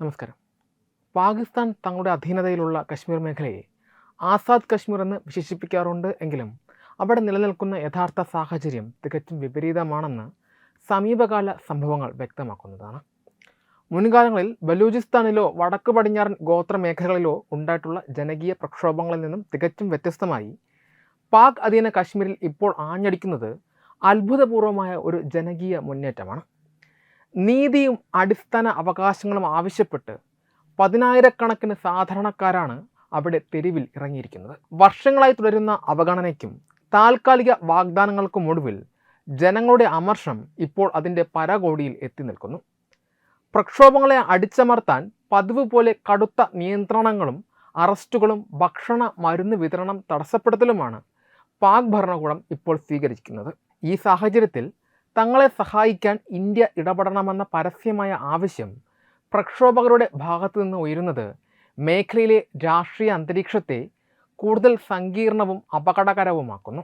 നമസ്കാരം. പാകിസ്ഥാൻ തങ്ങളുടെ അധീനതയിലുള്ള കശ്മീർ മേഖലയെ ആസാദ് കശ്മീർ എന്ന് വിശേഷിപ്പിക്കാറുണ്ട് എങ്കിലും അവിടെ നിലനിൽക്കുന്ന യഥാർത്ഥ സാഹചര്യം തികച്ചും വിപരീതമാണെന്ന് സമീപകാല സംഭവങ്ങൾ വ്യക്തമാക്കുന്നതാണ്. മുൻകാലങ്ങളിൽ ബലൂചിസ്ഥാനിലോ വടക്ക് പടിഞ്ഞാറൻ ഗോത്ര മേഖലകളിലോ ഉണ്ടായിട്ടുള്ള ജനകീയ പ്രക്ഷോഭങ്ങളിൽ നിന്നും തികച്ചും വ്യത്യസ്തമായി പാക് അധീന കശ്മീരിൽ ഇപ്പോൾ ആഞ്ഞടിക്കുന്നത് അത്ഭുതപൂർവമായ ഒരു ജനകീയ മുന്നേറ്റമാണ്. നീതിയും അടിസ്ഥാന അവകാശങ്ങളും ആവശ്യപ്പെട്ട് പതിനായിരക്കണക്കിന് സാധാരണക്കാരാണ് അവിടെ തെരുവിൽ ഇറങ്ങിയിരിക്കുന്നത്. വർഷങ്ങളായി തുടരുന്ന അവഗണനയ്ക്കും താൽക്കാലിക വാഗ്ദാനങ്ങൾക്കും ഒടുവിൽ ജനങ്ങളുടെ അമർഷം ഇപ്പോൾ അതിൻ്റെ പരകോടിയിൽ എത്തി നിൽക്കുന്നു. പ്രക്ഷോഭങ്ങളെ അടിച്ചമർത്താൻ പതിവ് പോലെ കടുത്ത നിയന്ത്രണങ്ങളും അറസ്റ്റുകളും ഭക്ഷണ മരുന്ന് വിതരണം തടസ്സപ്പെടുത്തലുമാണ് പാക് ഭരണകൂടം ഇപ്പോൾ സ്വീകരിക്കുന്നത്. ഈ സാഹചര്യത്തിൽ തങ്ങളെ സഹായിക്കാൻ ഇന്ത്യ ഇടപെടണമെന്ന പരസ്യമായ ആവശ്യം പ്രക്ഷോഭകരുടെ ഭാഗത്തു നിന്ന് ഉയരുന്നത് മേഖലയിലെ രാഷ്ട്രീയ അന്തരീക്ഷത്തെ കൂടുതൽ സങ്കീർണവും അപകടകരവുമാക്കുന്നു.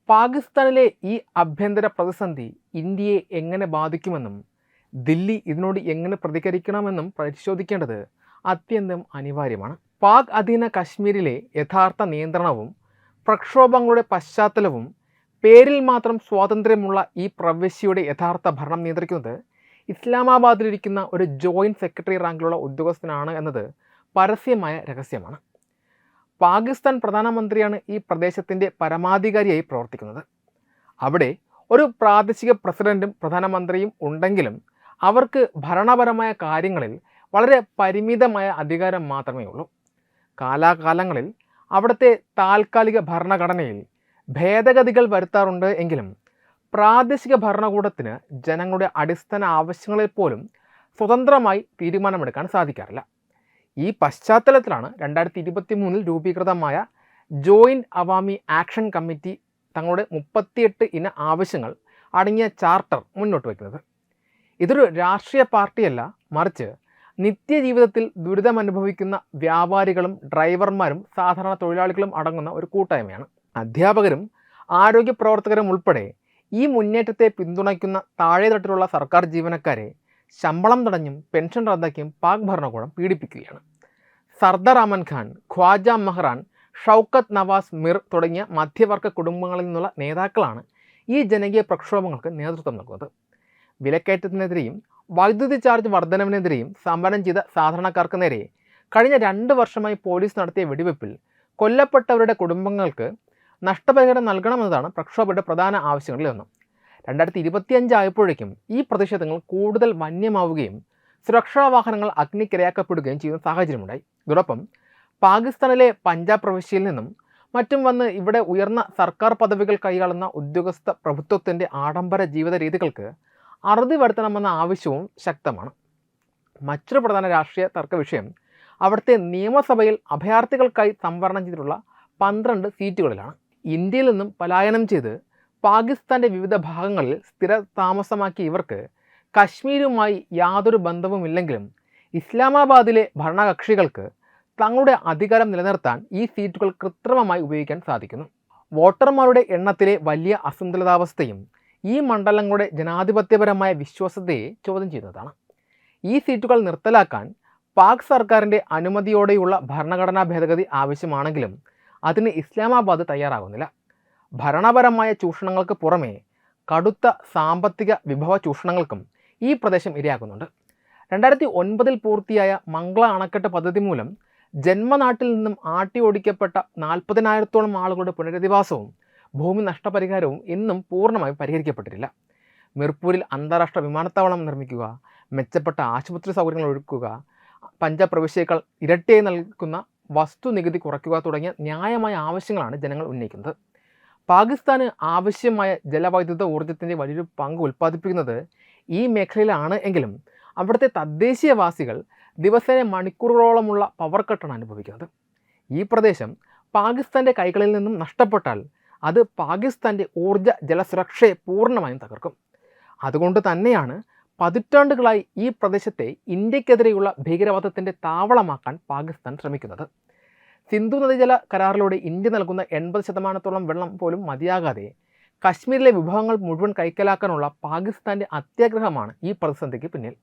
പാകിസ്ഥാനിലെ ഈ ആഭ്യന്തര പ്രതിസന്ധി ഇന്ത്യയെ എങ്ങനെ ബാധിക്കുമെന്നും ദില്ലി ഇതിനോട് എങ്ങനെ പ്രതികരിക്കണമെന്നും പരിശോധിക്കേണ്ടത് അത്യന്തം അനിവാര്യമാണ്. പാക് അധീന കശ്മീരിലെ യഥാർത്ഥ നിയന്ത്രണവും പ്രക്ഷോഭങ്ങളുടെ പശ്ചാത്തലവും പേരിൽ മാത്രം സ്വാതന്ത്ര്യമുള്ള ഈ പ്രവിശ്യയുടെ യഥാർത്ഥ ഭരണം നിയന്ത്രിക്കുന്നത് ഇസ്ലാമാബാദിലിരിക്കുന്ന ഒരു ജോയിൻറ്റ് സെക്രട്ടറി റാങ്കിലുള്ള ഉദ്യോഗസ്ഥനാണ് എന്നത് പരസ്യമായ രഹസ്യമാണ്. പാകിസ്ഥാൻ പ്രധാനമന്ത്രിയാണ് ഈ പ്രദേശത്തിൻ്റെ പരമാധികാരിയായി പ്രവർത്തിക്കുന്നത്. അവിടെ ഒരു പ്രാദേശിക പ്രസിഡന്റും പ്രധാനമന്ത്രിയും ഉണ്ടെങ്കിലും അവർക്ക് ഭരണപരമായ കാര്യങ്ങളിൽ വളരെ പരിമിതമായ അധികാരം മാത്രമേ ഉള്ളൂ. കാലാകാലങ്ങളിൽ അവിടുത്തെ താൽക്കാലിക ഭരണഘടനയിൽ ഭേദഗതികൾ വരുത്താറുണ്ട് എങ്കിലും പ്രാദേശിക ഭരണകൂടത്തിന് ജനങ്ങളുടെ അടിസ്ഥാന ആവശ്യങ്ങളിൽ പോലും സ്വതന്ത്രമായി തീരുമാനമെടുക്കാൻ സാധിക്കാറില്ല. ഈ പശ്ചാത്തലത്തിലാണ് 2023 രൂപീകൃതമായ ജോയിൻറ്റ് അവാമി ആക്ഷൻ കമ്മിറ്റി തങ്ങളുടെ 38 ഇന ആവശ്യങ്ങൾ അടങ്ങിയ ചാർട്ടർ മുന്നോട്ട് വയ്ക്കുന്നത്. ഇതൊരു രാഷ്ട്രീയ പാർട്ടിയല്ല, മറിച്ച് നിത്യജീവിതത്തിൽ ദുരിതമനുഭവിക്കുന്ന വ്യാപാരികളും ഡ്രൈവർമാരും സാധാരണ തൊഴിലാളികളും അടങ്ങുന്ന ഒരു കൂട്ടായ്മയാണ്. അധ്യാപകരും ആരോഗ്യ പ്രവർത്തകരും ഉൾപ്പെടെ ഈ മുന്നേറ്റത്തെ പിന്തുണയ്ക്കുന്ന താഴെത്തട്ടിലുള്ള സർക്കാർ ജീവനക്കാരെ ശമ്പളം തടഞ്ഞും പെൻഷൻ റദ്ദാക്കിയും പാക് ഭരണകൂടം പീഡിപ്പിക്കുകയാണ്. സർദാർ അമൻ ഖാൻ, ഖ്വാജ മെഹ്റാൻ, ഷൗക്കത്ത് നവാസ് മിർ തുടങ്ങിയ മധ്യവർഗ കുടുംബങ്ങളിൽ നിന്നുള്ള നേതാക്കളാണ് ഈ ജനകീയ പ്രക്ഷോഭങ്ങൾക്ക് നേതൃത്വം നൽകുന്നത്. വിലക്കയറ്റത്തിനെതിരെയും വൈദ്യുതി ചാർജ് വർധനവിനെതിരെയും സമരം ചെയ്ത സാധാരണക്കാർക്ക് നേരെ കഴിഞ്ഞ 2 വർഷമായി പോലീസ് നടത്തിയ വെടിവെപ്പിൽ കൊല്ലപ്പെട്ടവരുടെ കുടുംബങ്ങൾക്ക് നഷ്ടപരിഹാരം നൽകണമെന്നതാണ് പ്രക്ഷോഭയുടെ പ്രധാന ആവശ്യങ്ങളിലൊന്നും. 2025 ആയപ്പോഴേക്കും ഈ പ്രതിഷേധങ്ങൾ കൂടുതൽ വന്യമാവുകയും സുരക്ഷാ വാഹനങ്ങൾ അഗ്നിക്കിരയാക്കപ്പെടുകയും ചെയ്യുന്ന സാഹചര്യമുണ്ടായി. ഇതോടൊപ്പം പാകിസ്ഥാനിലെ പഞ്ചാബ് പ്രവിശ്യയിൽ നിന്നും മറ്റും വന്ന് ഇവിടെ ഉയർന്ന സർക്കാർ പദവികൾ കൈയാളുന്ന ഉദ്യോഗസ്ഥ പ്രഭുത്വത്തിൻ്റെ ആഡംബര ജീവിത രീതികൾക്ക് അറുതി വരുത്തണമെന്ന ആവശ്യവും ശക്തമാണ്. മറ്റൊരു പ്രധാന രാഷ്ട്രീയ തർക്ക വിഷയം അവിടുത്തെ നിയമസഭയിൽ അഭയാർത്ഥികൾക്കായി സംവരണം ചെയ്തിട്ടുള്ള 12 സീറ്റുകളിലാണ്. ഇന്ത്യയിൽ നിന്നും പലായനം ചെയ്ത് പാകിസ്ഥാൻ്റെ വിവിധ ഭാഗങ്ങളിൽ സ്ഥിര താമസമാക്കിയ ഇവർക്ക് കശ്മീരുമായി യാതൊരു ബന്ധവുമില്ലെങ്കിലും ഇസ്ലാമാബാദിലെ ഭരണകക്ഷികൾക്ക് തങ്ങളുടെ അധികാരം നിലനിർത്താൻ ഈ സീറ്റുകൾ കൃത്രിമമായി ഉപയോഗിക്കാൻ സാധിക്കുന്നു. വോട്ടർമാരുടെ എണ്ണത്തിലെ വലിയ അസന്തുലിതാവസ്ഥയും ഈ മണ്ഡലങ്ങളുടെ ജനാധിപത്യപരമായ വിശ്വാസ്യതയെ ചോദ്യം ചെയ്യുന്നതാണ്. ഈ സീറ്റുകൾ നിർത്തലാക്കാൻ പാക് സർക്കാരിൻ്റെ അനുമതിയോടെയുള്ള ഭരണഘടനാ ഭേദഗതി ആവശ്യമാണെങ്കിലും അതിന് ഇസ്ലാമാബാദ് തയ്യാറാകുന്നില്ല. ഭരണപരമായ ചൂഷണങ്ങൾക്ക് പുറമെ കടുത്ത സാമ്പത്തിക വിഭവ ചൂഷണങ്ങൾക്കും ഈ പ്രദേശം ഇരയാക്കുന്നുണ്ട്. 2009 പൂർത്തിയായ മംഗ്ല അണക്കെട്ട് പദ്ധതി മൂലം ജന്മനാട്ടിൽ നിന്നും ആട്ടി ഓടിക്കപ്പെട്ട 40,000-ഓളം ആളുകളുടെ പുനരധിവാസവും ഭൂമി നഷ്ടപരിഹാരവും ഇന്നും പൂർണ്ണമായും പരിഹരിക്കപ്പെട്ടിട്ടില്ല. മിർപൂരിൽ അന്താരാഷ്ട്ര വിമാനത്താവളം നിർമ്മിക്കുക, മെച്ചപ്പെട്ട ആശുപത്രി സൗകര്യങ്ങൾ ഒരുക്കുക, പഞ്ചാബ് പ്രവിശ്യയേക്കാൾ ഇരട്ടിയായി നൽകുന്ന വസ്തുനികുതി കുറയ്ക്കുക തുടങ്ങിയ ന്യായമായ ആവശ്യങ്ങളാണ് ജനങ്ങൾ ഉന്നയിക്കുന്നത്. പാകിസ്ഥാന് ആവശ്യമായ ജലവൈദ്യുത ഊർജ്ജത്തിൻ്റെ വലിയൊരു പങ്ക് ഉൽപ്പാദിപ്പിക്കുന്നത് ഈ മേഖലയിലാണ് എങ്കിലും അവിടുത്തെ തദ്ദേശീയവാസികൾ ദിവസേന മണിക്കൂറുകളോളമുള്ള പവർ കട്ടാണ് അനുഭവിക്കുന്നത്. ഈ പ്രദേശം പാകിസ്ഥാൻ്റെ കൈകളിൽ നിന്നും നഷ്ടപ്പെട്ടാൽ അത് പാകിസ്ഥാൻ്റെ ഊർജ്ജ ജലസുരക്ഷയെ പൂർണ്ണമായും തകർക്കും. അതുകൊണ്ട് തന്നെയാണ് പതിറ്റാണ്ടുകളായി ഈ പ്രദേശത്തെ ഇന്ത്യക്കെതിരെയുള്ള ഭീകരവാദത്തിൻ്റെ താവളമാക്കാൻ പാകിസ്ഥാൻ ശ്രമിക്കുന്നത്. സിന്ധു നദീജല കരാറിലൂടെ ഇന്ത്യ നൽകുന്ന 80% വെള്ളം പോലും മതിയാകാതെ കശ്മീരിലെ വിഭവങ്ങൾ മുഴുവൻ കൈക്കലാക്കാനുള്ള പാകിസ്ഥാൻ്റെ അത്യാഗ്രഹമാണ് ഈ പ്രതിസന്ധിക്ക് പിന്നിൽ.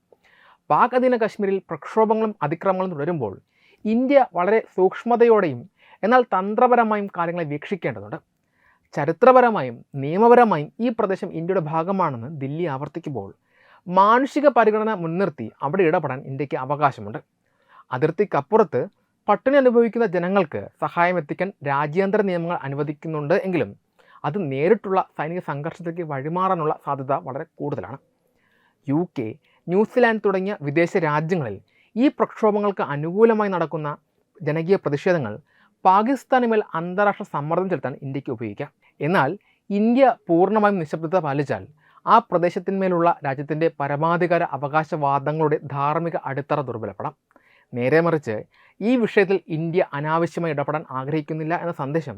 പാക് അധീന കശ്മീരിൽ പ്രക്ഷോഭങ്ങളും അതിക്രമങ്ങളും തുടരുമ്പോൾ ഇന്ത്യ വളരെ സൂക്ഷ്മതയോടെയും എന്നാൽ തന്ത്രപരമായും കാര്യങ്ങളെ വീക്ഷിക്കേണ്ടതുണ്ട്. ചരിത്രപരമായും നിയമപരമായും ഈ പ്രദേശം ഇന്ത്യയുടെ ഭാഗമാണെന്ന് ദില്ലി ആവർത്തിക്കുമ്പോൾ മാനുഷിക പരിഗണന മുൻനിർത്തി അവിടെ ഇടപെടാൻ ഇന്ത്യക്ക് അവകാശമുണ്ട്. അതിർത്തിക്കപ്പുറത്ത് പട്ടിണി അനുഭവിക്കുന്ന ജനങ്ങൾക്ക് സഹായം എത്തിക്കാൻ രാജ്യാന്തര നിയമങ്ങൾ അനുവദിക്കുന്നുണ്ട് എങ്കിലും അത് നേരിട്ടുള്ള സൈനിക സംഘർഷത്തിലേക്ക് വഴിമാറാനുള്ള സാധ്യത വളരെ കൂടുതലാണ്. UK, ന്യൂസിലാൻഡ് തുടങ്ങിയ വിദേശ രാജ്യങ്ങളിൽ ഈ പ്രക്ഷോഭങ്ങൾക്ക് അനുകൂലമായി നടക്കുന്ന ജനകീയ പ്രതിഷേധങ്ങൾ പാകിസ്ഥാന് മേൽ അന്താരാഷ്ട്ര സമ്മർദ്ദം ചെലുത്താൻ ഇന്ത്യക്ക് ഉപയോഗിക്കാം. എന്നാൽ ഇന്ത്യ പൂർണ്ണമായും നിശബ്ദത പാലിച്ചാൽ ആ പ്രദേശത്തിന്മേലുള്ള രാജ്യത്തിൻ്റെ പരമാധികാര അവകാശവാദങ്ങളുടെ ധാർമ്മിക അടിത്തറ ദുർബലപ്പെടാം. നേരെ മറിച്ച് ഈ വിഷയത്തിൽ ഇന്ത്യ അനാവശ്യമായി ഇടപെടാൻ ആഗ്രഹിക്കുന്നില്ല എന്ന സന്ദേശം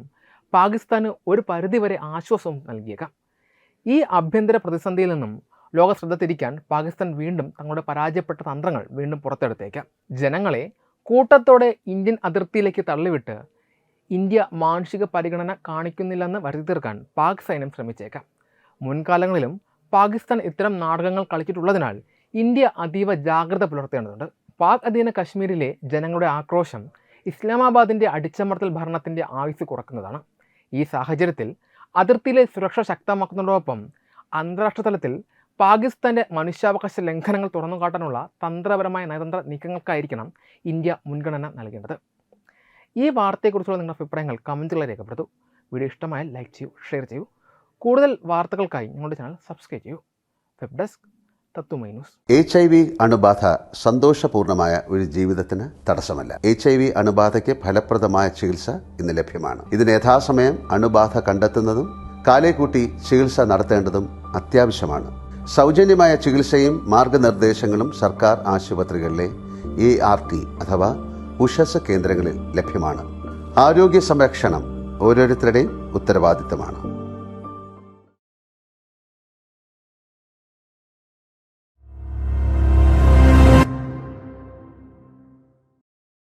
പാകിസ്ഥാന് ഒരു പരിധിവരെ ആശ്വാസവും നൽകിയേക്കാം. ഈ ആഭ്യന്തര പ്രതിസന്ധിയിൽ നിന്നും ലോക ശ്രദ്ധ തിരിക്കാൻ പാകിസ്ഥാൻ വീണ്ടും തങ്ങളുടെ പരാജയപ്പെട്ട തന്ത്രങ്ങൾ വീണ്ടും പുറത്തെടുത്തേക്കാം. ജനങ്ങളെ കൂട്ടത്തോടെ ഇന്ത്യൻ അതിർത്തിയിലേക്ക് തള്ളിവിട്ട് ഇന്ത്യ മാനുഷിക പരിഗണന കാണിക്കുന്നില്ലെന്ന് വരുത്തി തീർക്കാൻ പാക് സൈന്യം ശ്രമിച്ചേക്കാം. മുൻകാലങ്ങളിലും പാകിസ്ഥാൻ ഇത്തരം നാടകങ്ങൾ കളിച്ചിട്ടുള്ളതിനാൽ ഇന്ത്യ അതീവ ജാഗ്രത പുലർത്തേണ്ടതുണ്ട്. പാക് അധീന കശ്മീരിലെ ജനങ്ങളുടെ ആക്രോശം ഇസ്ലാമാബാദിൻ്റെ അടിച്ചമർത്തൽ ഭരണത്തിൻ്റെ ആയുസ് കുറക്കുന്നതാണ്. ഈ സാഹചര്യത്തിൽ അതിർത്തിയിലെ സുരക്ഷ ശക്തമാക്കുന്നതോടൊപ്പം അന്താരാഷ്ട്ര തലത്തിൽ പാകിസ്ഥാൻ്റെ മനുഷ്യാവകാശ ലംഘനങ്ങൾ തുറന്നുകാട്ടാനുള്ള തന്ത്രപരമായ നയതന്ത്ര നീക്കങ്ങൾക്കായിരിക്കണം ഇന്ത്യ മുൻഗണന നൽകേണ്ടത്. ഈ വാർത്തയെക്കുറിച്ചുള്ള നിങ്ങളുടെ അഭിപ്രായങ്ങൾ കമൻറ്റുകളെ രേഖപ്പെടുത്തൂ. വീഡിയോ ഇഷ്ടമായാൽ ലൈക്ക് ചെയ്യൂ, ഷെയർ ചെയ്യൂ. കൂടുതൽ വാർത്തകൾക്കായി ഞങ്ങളുടെ ചാനൽ സബ്സ്ക്രൈബ് ചെയ്യൂ. വെബ് ഡെസ്ക് തത്വമൈ ന്യൂസ്. HIV അണുബാധ സന്തോഷപൂർണ്ണമായ ഒരു ജീവിതത്തിന് തടസ്സമല്ല. HIV അണുബാധയ്ക്ക് ഫലപ്രദമായ ചികിത്സ ഇന്ന് ലഭ്യമാണ്. ഇതിന് യഥാസമയം അണുബാധ കണ്ടെത്തുന്നതും കാലേക്കൂട്ടി ചികിത്സ നടത്തേണ്ടതും അത്യാവശ്യമാണ്. സൗജന്യമായ ചികിത്സയും മാർഗനിർദ്ദേശങ്ങളും സർക്കാർ ആശുപത്രികളിലെ ART അഥവാ ഉഷസ് കേന്ദ്രങ്ങളിൽ ലഭ്യമാണ്. ആരോഗ്യ സംരക്ഷണം ഓരോരുത്തരുടെയും ഉത്തരവാദിത്തമാണ്.